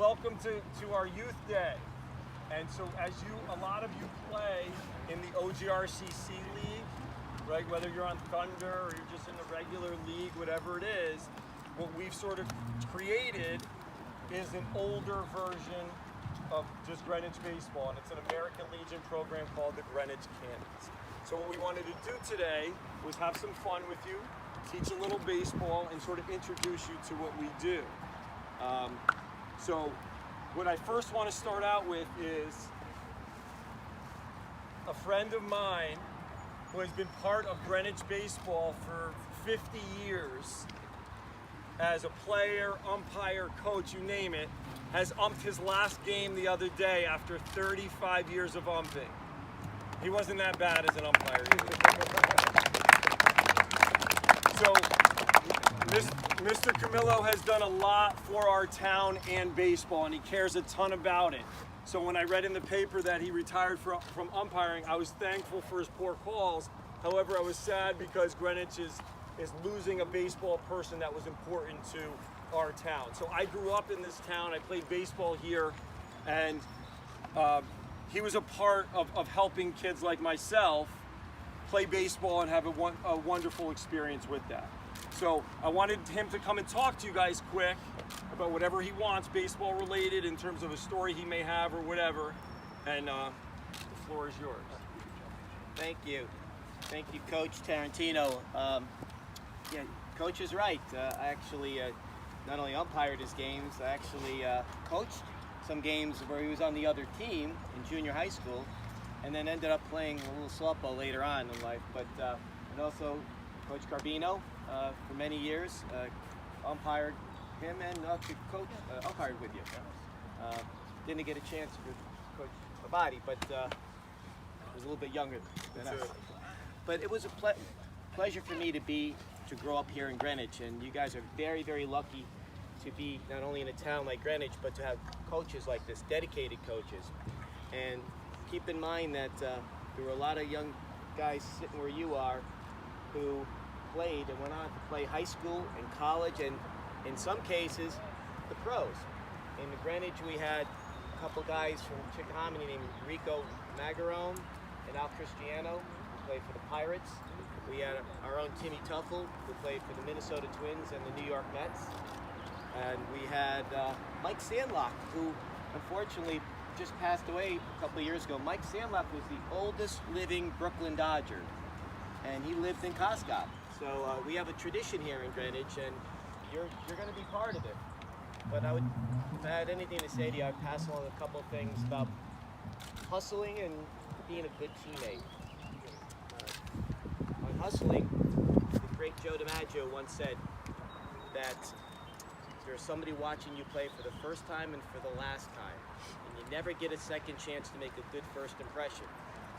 welcome to our youth day. And so a lot of you play in the OGRCC league, right? Whether you're on Thunder or you're just in the regular league, whatever it is, what we've sort of created is an older version of just Greenwich baseball, and it's an American Legion program called the Greenwich Cannons. So what we wanted to do today was have some fun with you, teach a little baseball, and sort of introduce you to what we do. So what I first want to start out with is a friend of mine who has been part of Greenwich baseball for 50 years as a player, umpire, coach, you name it, has umped his last game the other day after 35 years of umping. He wasn't that bad as an umpire either. So Mr. Camillo has done a lot for our town and baseball, and he cares a ton about it. So when I read in the paper that he retired from umpiring, I was thankful for his poor calls. However, I was sad because Greenwich is losing a baseball person that was important to our town. So I grew up in this town, I played baseball here, and he was a part of helping kids like myself play baseball and have a wonderful experience with that. So I wanted him to come and talk to you guys quick about whatever he wants, baseball related, in terms of a story he may have or whatever, and the floor is yours. Thank you. Thank you, Coach Tarantino. Yeah, Coach is right. I actually not only umpired his games, I actually coached some games where he was on the other team in junior high school, and then ended up playing a little softball later on in life. But and also Coach Carbino for many years, umpired him, and coach umpired with you. Didn't get a chance with Coach Abadi, but was a little bit younger than us. But it was a pleasure for me to grow up here in Greenwich, and you guys are very, very lucky to be not only in a town like Greenwich, but to have coaches like this, dedicated coaches. And keep in mind that there were a lot of young guys sitting where you are who played and went on to play high school and college, and in some cases, the pros. In Greenwich, we had a couple guys from Chickahominy named Rico Magarone and Al Cristiano, who played for the Pirates. We had our own Timmy Tuffle, who played for the Minnesota Twins and the New York Mets. And we had Mike Sandlock, who unfortunately just passed away a couple of years ago. Mike Sandlock was the oldest living Brooklyn Dodger, and he lived in Coscott. So we have a tradition here in Greenwich, and you're going to be part of it. But if I had anything to say to you, I'd pass along a couple of things about hustling and being a good teammate. On hustling, the great Joe DiMaggio once said that there's somebody watching you play for the first time and for the last time, and you never get a second chance to make a good first impression.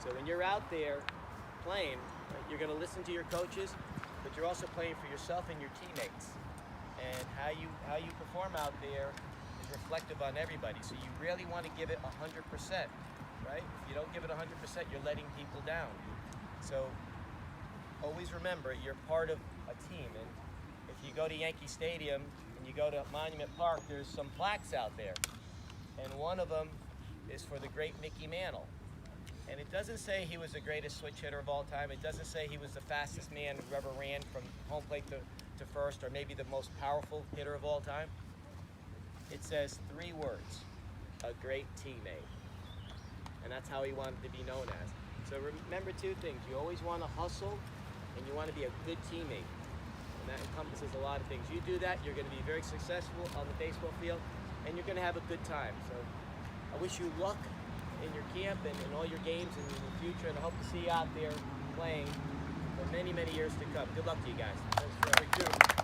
So when you're out there playing, you're going to listen to your coaches, but you're also playing for yourself and your teammates. And how you perform out there is reflective on everybody. So you really want to give it 100%, right? If you don't give it 100%, you're letting people down. So always remember, you're part of a team. And if you go to Yankee Stadium and you go to Monument Park, there's some plaques out there. And one of them is for the great Mickey Mantle. And it doesn't say he was the greatest switch hitter of all time. It doesn't say he was the fastest man who ever ran from home plate to first, or maybe the most powerful hitter of all time. It says 3 words: a great teammate. And that's how he wanted to be known as. So remember 2 things. You always want to hustle, and you want to be a good teammate. And that encompasses a lot of things. You do that, you're going to be very successful on the baseball field, and you're going to have a good time. So I wish you luck in your camp and in all your games and in the future, and I hope to see you out there playing for many, many years to come. Good luck to you guys. Thanks, Fred.